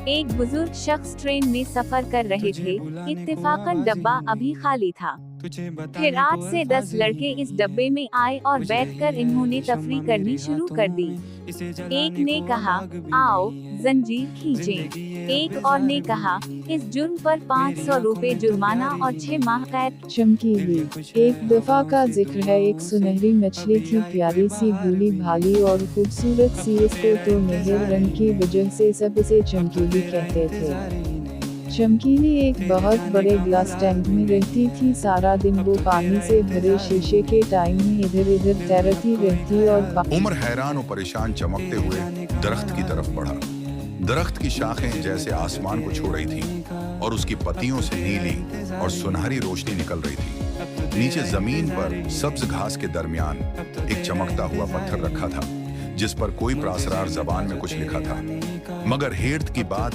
एक बुजुर्ग शख्स ट्रेन में सफर कर रहे थे। इत्तेफाकन डब्बा अभी खाली था। फिर 8 से 10 लड़के इस डब्बे में आए और बैठकर इन्होंने तफरीह करनी शुरू कर दी। एक ने कहा, आओ जंजीर खींचें। एक और ने कहा, इस जुर्म पर 500 रुपए जुर्माना और 6 माह कैद। चमकीली। एक दफा का जिक्र है, एक सुनहरी मछली थी, प्यारी सी, भूली भाली और खूबसूरत सी। इसको तो नीले रंग की वजह से सब इसे चमकीली कहते थे। चमकीली एक बहुत बड़े ग्लास टैंक में रहती थी। सारा दिन वो पानी से भरे शीशे के टाइम में इधर उधर तैरती रहती और उमर हैरान और परेशान चमकते हुए दरख्त की तरफ बढ़ा। दरख्त की शाखें जैसे आसमान को छू रही थीं और उसकी पत्तियों से नीली और सुनहरी रोशनी निकल रही थी। नीचे जमीन पर सब्ज घास के दरमियान एक चमकता हुआ पत्थर रखा था, जिस पर कोई प्रासरार जबान में कुछ लिखा था, मगर हेर्त की बात